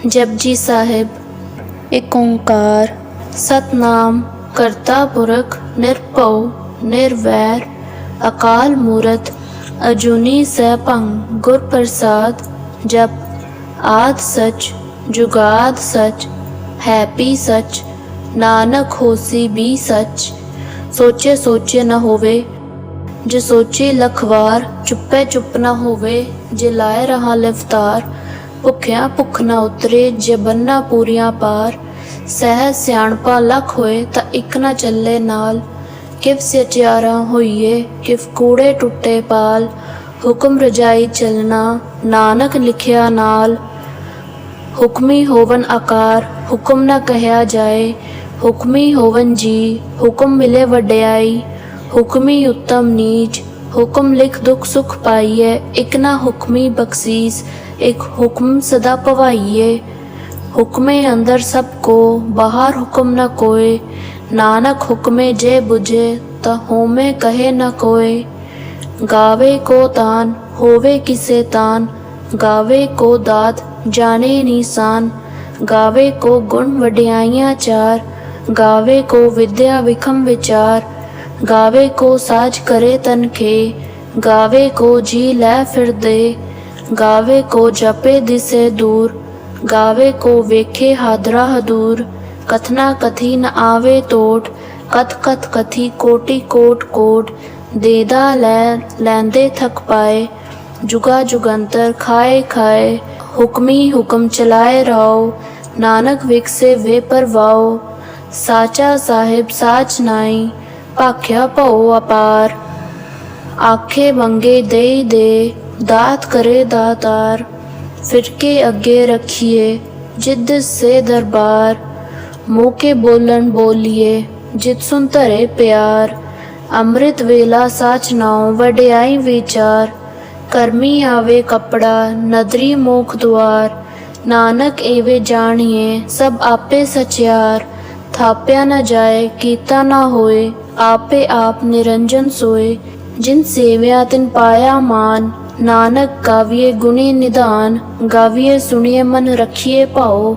जपजी साहिब। एक ओंकार सतनाम करता पुरख निरभउ निर्वैर अकाल मूरत अजूनी सैभंग गुर प्रसाद। जप आद सच जुगाद सच है पी सच नानक होसी भी सच। सोचे सोचे न होवे जे सोचे लख वार, चुप्पे चुप न होवे जे लाए रहा लिवतार। भुखिया भुख न उतरे जे बन्ना पूरियां पार, सहज सियाणपा लख होए ता इक न चले नाल। किव सचियारा होइए किव कूड़े टुटे पाल, हुक्म रजाई चलना नानक लिखिया नाल। हुक्मी होवन आकार हुक्म न कहया जाए, हुक्मी होवन जी हुक्म मिले वड्याई। हुक्मी उत्तम नीच हुक्म लिख दुख सुख पाइए, इक ना हुक्मी बख्शीस एक हुक्म सदा पवाइए। हुक्मे अंदर सबको बाहर हुक्म न कोय, नानक हुक्मे जे बुझे ता होमे कहे न कोय। गावे को तान होवे किसे तान, गावे को दात जाने निशान। गावे को गुण वड्याइयां चार, गावे को विद्या विखम विचार। गावे को साज करे तन के, गावे को जी लै फिर दे। गावे को जपे दिसे दूर, गावे को वेखे हादरा हदूर। कथना कथी न आवे तोट, कथ कथ कथी कोटि कोट कोट। देदा लै लैंदे थक पाए, जुगा जुगंतर खाए खाए। हुक्मी हुक्म चलाए रहो, नानक विकसे वे परवाओ। साचा साहिब साच नाई, भाख्या भओ अपार। आखे मंगे दे दे, दात करे दातार। फिरके अगे रखिए जिद से दरबार, मुँह के बोलन बोलिए जित सुन धरे प्यार। अमृत वेला साच नाओ वड्याई विचार, करमी आवे कपड़ा नदरी मोख द्वार। नानक एवे जानिए सब आपे सचियार, थाप्या न जाए कीता न होए। आपे आप निरंजन सोए, जिन सेव्या तिन पाया मान। नानक गाविए गुणी निधान, गाविए सुनिए मन रखिए भाओ।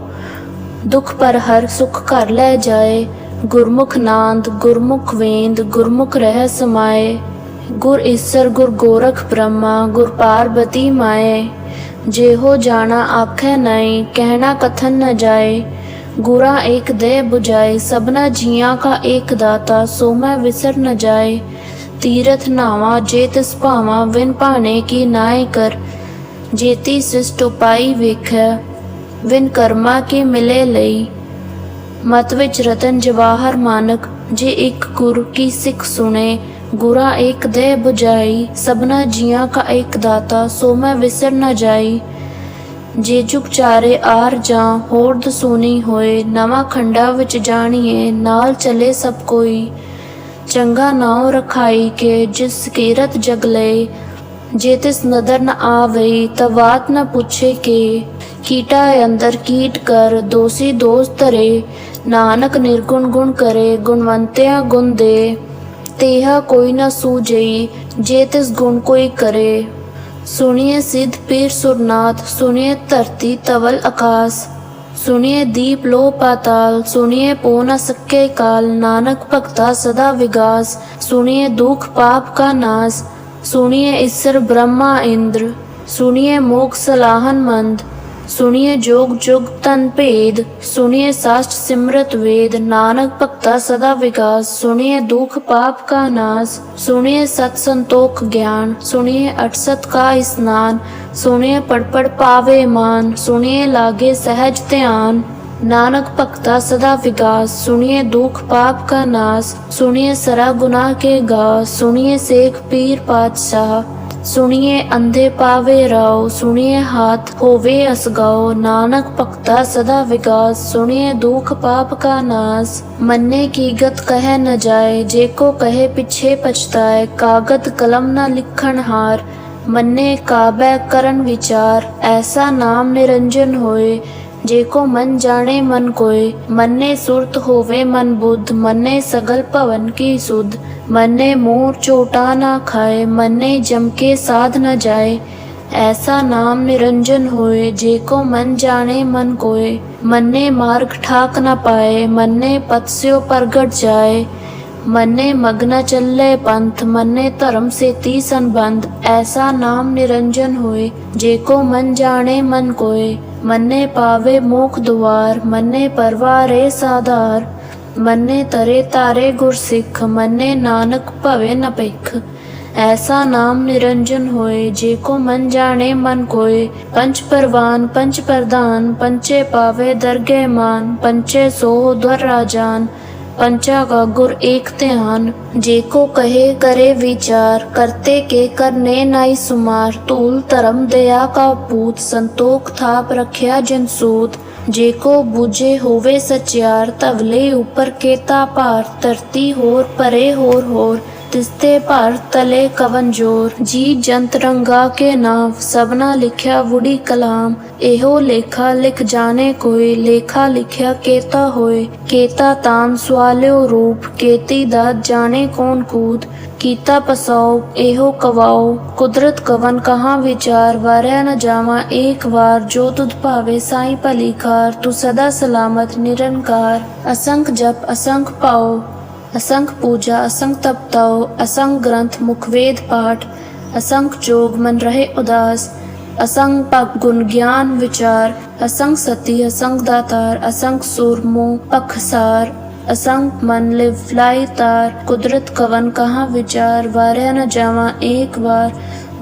दुख पर हर सुख कर लै जाए, गुरमुख नांद गुरमुख वेंद गुरमुख रह समाए। गुर ईसर गुर गोरख ब्रह्मा गुर पार्वती माए। जेहो जाना आखे नहीं कहना कथन न जाए। गुरा एक दे बुझाए सबना जिया का एक दाता, सो मैं विसर न जाए। तीरथ नावा जे तिस भावा विन भाने की नाए कर। जेती सिस्ट उपाई वेख्या विन कर्मा की मिले लई। मत विच रतन जवाहर मानक, जे एक गुरु की सिख सुने। गुरा एक दे बुझाई सबना जिया का एक दाता, सो मैं विसर न जाई। जे जुग चारे आर जा होर दसूनी होए, नवा खंडा विच जानिए नाल चले सब कोई। चंगा नाव रखाई के जिस कीरत जग लए, जे तिस नदर न आवई तवात न पूछे के। कीटा अंदर कीट कर दोषी दोष धरे, नानक निर्गुण गुण करे गुणवंत्या गुण दे। तेहा कोई न सूझई जे तिस गुण कोई करे। सुनिए सिद्ध पीर सुरनाथ, सुनिए धरती तवल आकाश। सुनिए दीप लो पाताल, सुनिए पो न सके काल। नानक भक्ता सदा विगास, सुनिए दुख पाप का नाश। सुनिए ईश्वर ब्रह्मा इंद्र, सुनिए मोक्ष सलाहन मंद। सुनिए जोग जुग तन भेद, सुनिए शास्त्र सिमरत वेद। नानक भक्ता सदा विगास, सुनिए दुख पाप का नाश। सुनिए सत संतोख ज्ञान, सुनिए अठसत का स्नान। सुनिए पढ़ पढ़ पावे मान, सुनिए लागे सहज ध्यान। नानक भक्ता सदा विगास, सुनिए दुख पाप का नाश। सुनिए सरा गुनाह के गा, सुनिए शेख पीर पातशाह। सुनिए अंधे पावे राव, सुनिए हाथ होवे असगाओ। नानक भक्ता सदा विगास, सुनिए दुख पाप का नाश। मन्ने की गत कह न जाए, जेको कहे पीछे पछताए। कागद कलम न लिखन हार, मन्ने काबे करन विचार। ऐसा नाम निरंजन होए, जेको मन जाने मन कोय। मन्ने सुरत होवे मन बुद्ध, मन्ने सगल भवन की सुध। मन्ने मोर चोटा ना खाए, मन्ने जम के साध न जाए। ऐसा नाम निरंजन होए, जेको मन जाने मन कोय। मन्ने मार्ग ठाक न पाए, मन्ने पथ स्यो प्रगट जाए। मन्ने मग्न चले पंथ, मन्ने धर्म से ती संबंध। ऐसा नाम निरंजन होए, जेको मन जाने मन कोय। मन्ने पावे मोख द्वार, मन्ने परवारे साधार। मन्ने तरे तारे गुर सिख, मन्ने नानक भवे न भिख। ऐसा नाम निरंजन होए, जेको मन जाने मन कोय। पंच परवान पंच प्रधान, पंचे पावे दरगे मान। पंचे सो द्वार राजान, पंचा का गुर एक ध्यान। जेको कहे करे विचार, करते के करने नाई सुमार। तूल धर्म दया का पूत, संतोख थाप रखया जिन सूत। जेको बूझे होवे सचियार, तवले ऊपर केता पार। धरती होर परे होर, तिसते भार तले कवन जोर। जी जंत रंगा के नाव, सबना लिखया वुडी कलाम। एहो लेखा लिख जाने कोय, लेखा लिखया केता होय। केता तान स्वाल्यो रूप, केती दात जाने कौन कूद। कीता पसाओ एहो कवाओ, कुदरत कवन कहाँ विचार। वार्या न जावा एक बार, जो तुध भावे साई भलीकार। तू सदा सलामत निरंकार, असंख जप असंख पाओ। असंख पूजा असंख तपताओ, असंख ग्रंथ मुख वेद पाठ। असंख जोग मन रहे उदास, असंख पग गुण ज्ञान विचार। असंख सती असंख दातार, असंख सुर मुँह पखसार। असंख मन लिव लाई तार, कुदरत कवन कहाँ विचार। वार्या न जावा एक बार,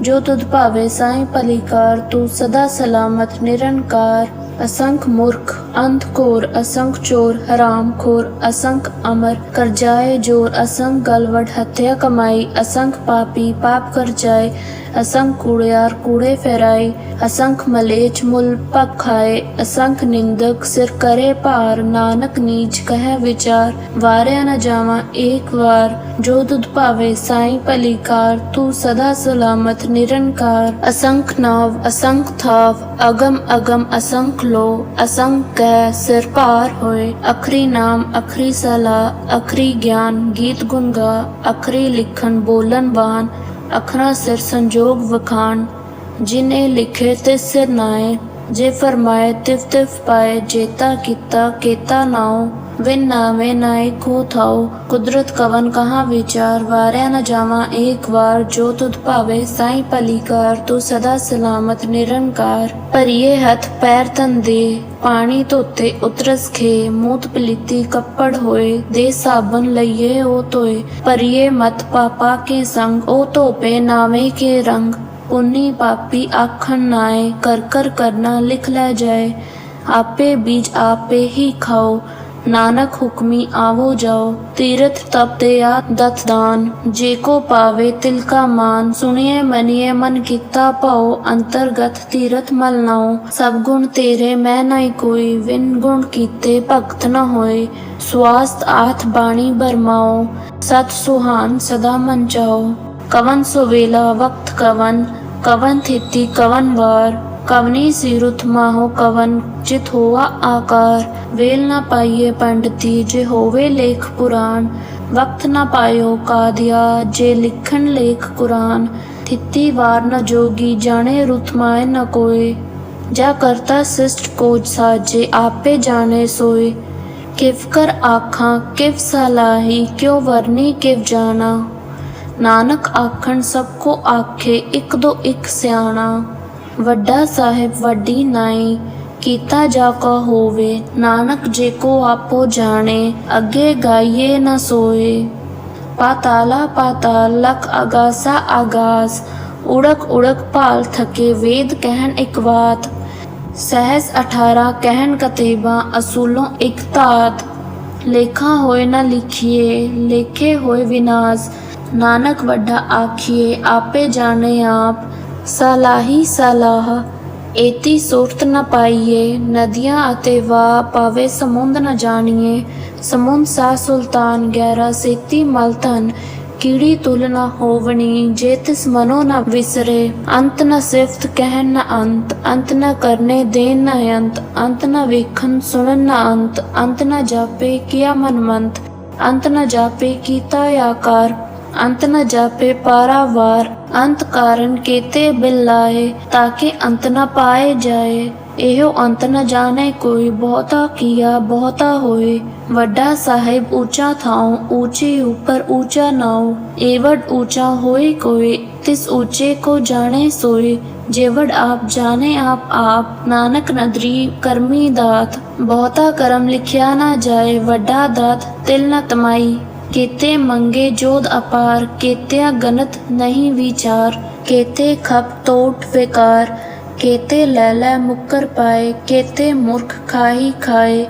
जो तुध भावे साई भलीकार। तू सदा सलामत निरंकार। असंख मूर्ख अंध घोर, असंख चोर हराम खोर। असंख अमर कर जाए जोर, असंख गलवड हत्या कमाई। असंख पापी पाप कर जाए, असंख कूड़ियार कूड़े फहराए। असंख मलेच मुल पग खाए, असंख निंदक सिर करे पार। नानक नीच कह विचार, वार्या न जावा एक बार। जो तुध भावे साई भलीकार, तू सदा सलामत निरंकार। असंख नाव असंख थाव, अगम अगम असंख लो। असंख कह सिर पार होए, अखरी नाम अखरी सलाह। अखरी ज्ञान गीत गुण गा, अखरी लिखन बोलन बान। अखरा सिर संजोग वखान, जिन्हें लिखे तिस सिर नाए। जे फरमाए तिव तिव पाए, जेता कीता केता नाओ। विन नावे नाए को थाओ, कुदरत कवन कहाँ विचार। वार्या न जावा एक बार, जो तुध भावे साई भलीकार। तू सदा सलामत निरंकार। भरिए हथ पैर तन दे, पानी धोते उतरस खे। मूत पलीती कपड़ होए, दे साबन लइए ओ धोए। भरिए मत पापा के संग, ओ धोपे नावे के रंग। पुन्नी पापी आखन नाए, कर कर करना लिख लै जाए। आपे बीज आपे ही खाओ, नानक हुक्मी आवो जाओ। तीरथ तप दया दत्त दान, जेको पावे तिल का मान। सुनिए मनिए मन किता पाओ, अंतरगत तीरथ मल नाओ। सब गुण तेरे मैं नहीं कोई, विन गुण कीते भगत न होए। स्वास्थ्य आथ बाणी बरमाओ, सत सुहान सदा मन चाओ। कवन सुवेला वक्त कवन, कवन थिति कवन वार। कवनी सी रुत माहो कवन, चित होवा आकार। वेल न पाइये पंडिती, जे होवे लेख पुराण। वक्त न पायो कादिया, जे लिखन लेख कुरान। थिति वार न जोगी, जाने रुत माए न कोय। जा करता शिष्ट कोज साजे, आपे जाने सोए। किव कर आखा किव सलाही, क्यों वरनी किव जाना। नानक आखन सबको आखे, इक दो इक स्याणा। वड्डा साहिब वड्डी नाई, कीता जाका होवे। नानक जेको आपो जाने, अगे गाइए न सोए। पाताला पाताल लख आगासा आगास, उड़क उड़क पाल थके। वेद कहन एक बात, सहज 18 कहन कतेबा। असूलों एक तात, लेखा होए न लिखिए, लेखे होए विनाश। नानक वड्डा आखिए, आपे जाने आप। सलाही सलाह एती सुरत न पाइए, नदियाँ अते वाह पावे समुंद न जानिए। समुंद सा सुल्तान गहरा सेती मलतन, कीड़ी तुल न होवनी, जे तिस मनो न विसरे। अंत न सिफ्त कहन न अंत, अंत न करने देन न अंत। अंत न वेखन सुनन न अंत, अंत न जापे किया मनमंत। अंत न जापे कीता आकार, अंत न जापे पारावार। अंत कारण केते बिल लाए, ताके अंत न पाए जाए। एहो अंत न जाने कोई, बहुता किया बहुता होए। वड्डा साहिब ऊंचा थाऊ, ऊंचे ऊपर ऊंचा नाऊ। एवड ऊंचा होए कोई, तिस ऊंचे को जाने सोए। जेवड आप जाने आप नानक नदरी करमी दात। बहुता करम लिखिया न जाए, वड्डा दात तिल न तमाई। केते मंगे जोध अपार, केत्या गनत नहीं विचार। केते खप तोट विकार, केते लैला मुक्कर पाए। केते मूर्ख खाही खाए,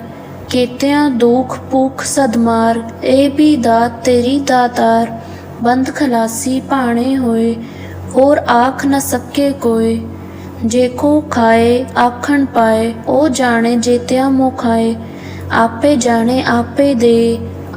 केत्या दुख भूख सदमार। ए भी दात तेरी दातार, बंद खलासी भाणे होए। होर आख न सके कोय, जेको खाए आखण पाए। ओ जाने जेत्या मोह खाए, आपे जाने आपे दे।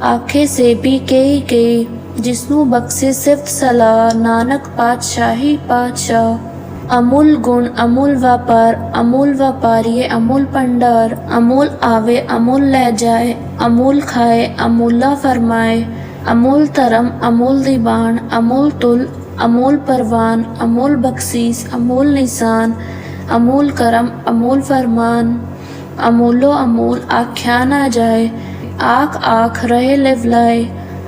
आखे से भी कई कई, जिसनू बख्शे सिफ्त सलाह। नानक पातशाही पातशाह। अमूल गुण अमूल व्यापार, अमूल व्यापारी अमूल भंडार। अमूल आवे अमूल ले जाए, अमूल खाए अमूला फरमाए। अमूल धर्म अमूल दीवान, अमूल तुल अमूल परवान। अमूल बख्शीस अमूल निशान, अमूल करम अमूल फरमान। अमूलो अमूल आख्या न जाए, आख आख रहे लिवलाए।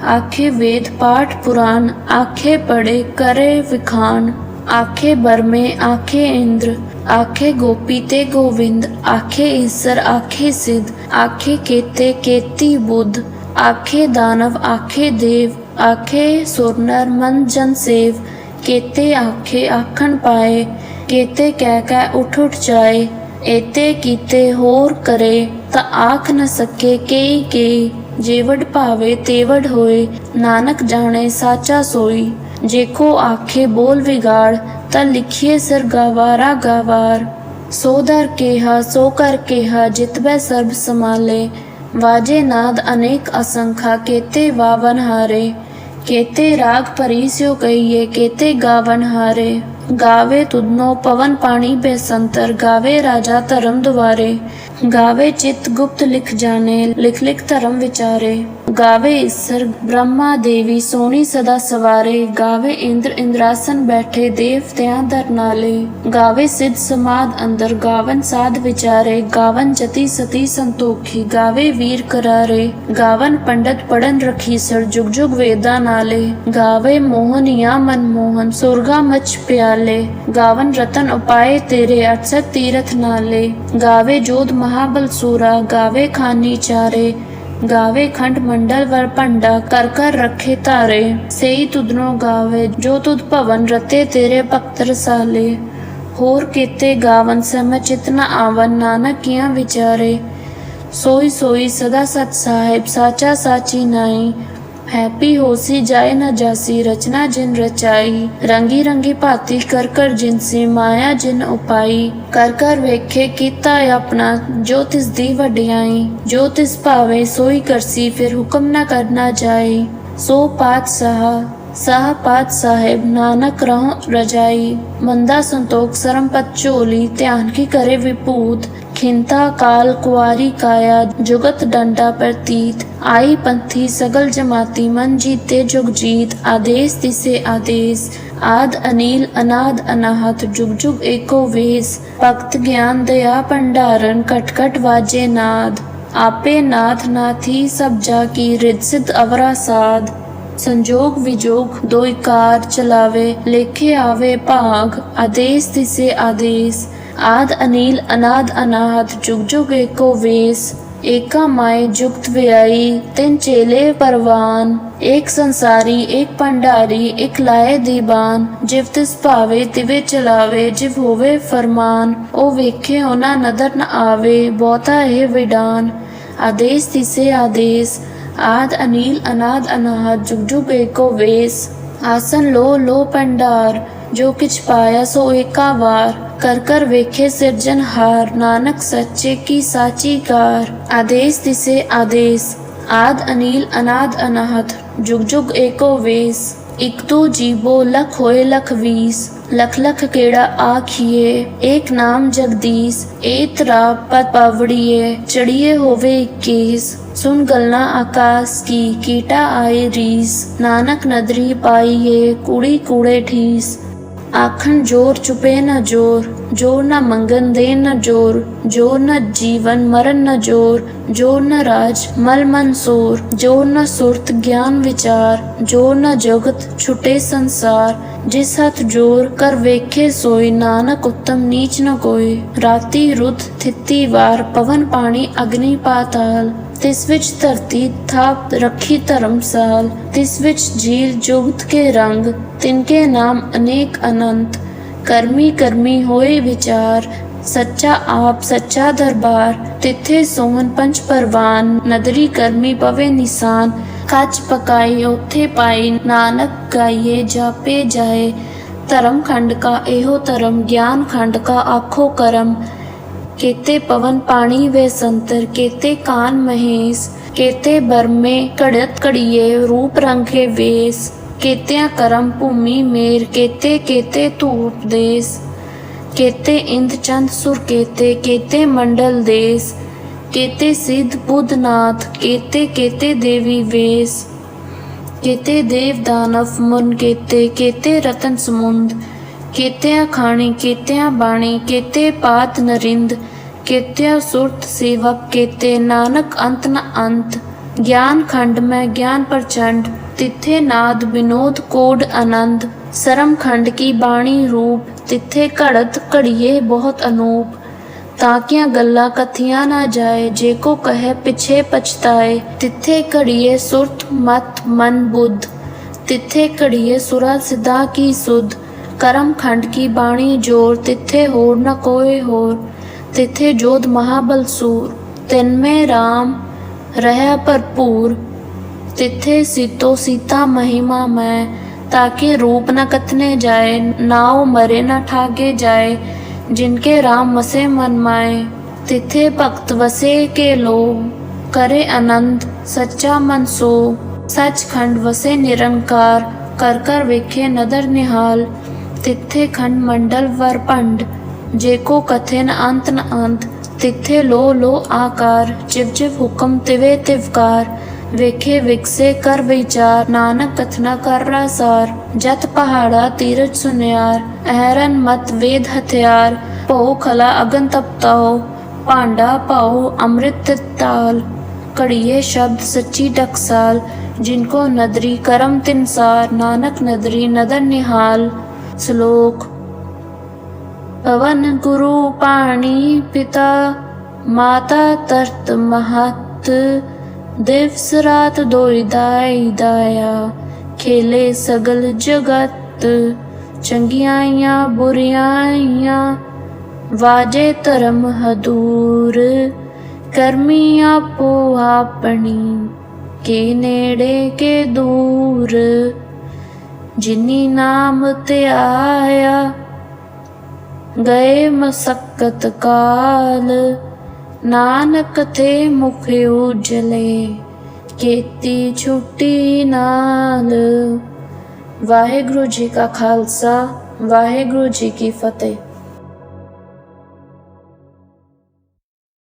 आखे वेद पाठ पुराण, आखे पढ़े करे विखान। आखे बरमे आखे इंद्र, आखे गोपी ते गोविंद। आखे ईसर आखे सिद्ध, आखे केते केती बुद्ध। आखे दानव आखे देव, आखे सुर नर मन जन सेव। केते आखे आखण पाए, केते कह उठ उठ जाए। एते कीते होर करे, ता आख न सके केई केई। जेवड भावे तेवड होए, नानक जाने साचा सोई। जेको आखे बोल विगाड़, ता लिखिए सिर गवारा गवार। सो दर केहा सो कर केहा, जितबै सर्ब समाले। वाजे नाद अनेक असंखा, केते वावन हारे। केते राग परीस्यो कहिए, केते गावन हारे। गावे तुदनो पवन पानी बेसंतर, गावे राजा धर्म द्वारे। गावे चित गुप्त लिख जाने, लिख लिख धर्म विचारे। गावे ईसर ब्रह्मा देवी, सोनी सदा सवारे। गावे इंद्र इंद्रासन बैठे, देवत्यां दर नाले। गावे सिद्ध समाद अंदर, गावन साध विचारे। गावन जति सती संतोखी, गावे वीर करारे। गावन पंडित पढ़न रखीसर, जुग जुग वेदा नाले। गावे मोहनिया मनमोहन, सुरगा मच प्याले। गावन रतन उपाय तेरे, 68 तीरथ नाले। गावे जोध महाबल सूरा, गावे खानी चारे। गावे खंड मंडल वर भंडा, कर कर रखे तारे। सेई तुदनो गावे, जो तुद भवन रते तेरे भक्त रसाले। होर केते गावन समय चित न आवन, नानक किया विचारे। सोई सोई सदा सत साहिब, साचा साची नाई। हैप्पी होसी जाए न जासी, रचना जिन रचाई। रंगी रंगी भांति कर कर जिनसी, माया जिन उपाई। कर कर वेखे कीता अपना, जो तिस दी वड्याई। जो तिस भावे सोई करसी, फिर हुक्म न करना जाए। सो पातशाह साह पात साहिब, नानक रहो रजाई। मंदा संतोख सरम पत चोली, ध्यान की करे विपूत। खिंता काल कुआरी काया, जुगत डंडा प्रतीत। आई पंथी सगल जमाती, मन जीते जुग जीत। आदेश तिसे आदेश, आद अनील अनाद अनाहत। जुग जुग एको वेश, भक्त ज्ञान दया भंडारन। कट कट वाजे नाद, आपे नाथ नाथी सब जाकी। रिद सिद्ध अवरा साध, संजोग विजोग दोई कार चलावे। लेखे आवे भाग, आदेश तिसे आदेश। आद अनील अनाद अनाहत, जुग जुग एको वेश। एका माए जुगत व्याई, तिन चेले परवान। एक संसारी एक भंडारी, एक लाए दीवान। जिव तिस भावे तिवे चलावे, जिव होवे फरमान। ओ वेखे होना नदर न आवे, बहुता है विडान। आदेश तिसे आदेश, आद अनील अनाद अनाहत। जुग जुग एको वेश, आसन लो भंडार। जो किछ पाया सो एका वार, कर कर वेखे सिरजनहार। नानक सच्चे की साची कार। आदेश तिसे आदेश, आद अनील अनाद अनाहत। जुग जुग एको वेश। एक दो जीवो लख होए लख वीस, लख लख केड़ा आखिए, एक नाम जगदीश। एतरा पत पावड़िए, चढ़िए होवे 21। सुन गलना आकाश की, कीटा आए रीस। नानक नदरी पाइए, कूड़ी कूड़े ठीस। आखन जोर चुपे न जोर, जोर न मंगन दे न जोर। जोर न जीवन मरण न जोर, जोर न राज मल मंसूर। जोर न सुरत ज्ञान विचार, जोर न जगत छुटे संसार। जिस हथ जोर कर वेखे सोई, नानक उत्तम नीच न कोई। राति रुत थिति वार, पवन पानी अग्नि पाताल। तिस विच धरती थाप रखी धर्मसाल। तिस विच झील जुगत के रंग, तिनके नाम अनेक अनंत। कर्मी कर्मी होए विचार, सच्चा आप सच्चा दरबार। तिथे सोहन पंच परवान, नदरी कर्मी पवे निशान। कच पकाई ओथे पाई, नानक गाइए जापे जाए। धर्म खंड का एहो धर्म, ज्ञान खंड का आखो करम। केते पवन पानी वे संतर, केते कान महेश। केते बरमे कड़त कड़िए, रूप रंग के वेश। केत्या करम भूमि मेर, केते केते तू उपदेश। केते इंद्र चंद सुर केते, केते मंडल देश। केते सिद्ध बुद्ध नाथ, केते केते देवी वेश। केते देव दानव मुन केते, केते रतन समुंद। केत्या खाणी केत्या बाणी, केते पात नरिंद। केत्या सुरत सेवक, केते नानक अंत न अंत। ज्ञान खंड में ज्ञान प्रचंड, तिथे नाद विनोद कोड आनंद। सरम खंड की बाणी रूप, तिथे घड़त घड़िए बहुत अनूप। ताकिया गल्ला कथिया ना जाए, जेको कहे पिछे पछताए। तिथे घड़िए सुरत मत मन बुद्ध, तिथे घड़िए सुरा सिद्धा की सुध। करम खंड की बाणी जोर, तिथे होर न कोई होर। तिथे जोध महाबल सूर, तिनमें राम रह भरपूर। तिथे सीतो सीता महिमा में, ताकि रूप न कथने जाए। नाव मरे न ठागे जाए, जिनके राम मसे मन माए। तिथे भक्त वसे के लो, करे आनंद सच्चा मन सो। सच खंड वसे निरंकार, कर कर वेखे नदर निहाल। तिथे खंड मंडल वर पंड, जेको कथे न अंत न अंत। तिथे लो लो आकार, जिव जिव हुक्म तिवे तिवकार। वेखे विकसे कर विचार, नानक कथना कर रासार। जत पहाड़ा तीरथ सुनियार, अहरन मत वेद हथियार। पो खला अगन तपताओ, पांडा पाओ अमृत ताल। कड़िए शब्द सच्ची टकसाल, जिनको नदरी करम तिनसार। नानक नदरी नदर निहाल। श्लोक। पवन गुरु पाणी पिता, माता तरत महत। दिवस रात दोई दाई दाया, खेले सगल जगत। चंगियाइया बुरियाइया, वाजे धर्म हदूर। कर्मी आपो आपनी, के नेड़े के दूर। जिनी नाम ते आया, गए मसक्कत काल। नानक थे मुख उजले, केती छुट्टी नाल। वाहेगुरु जी का खालसा, वाहेगुरु जी की फतेह।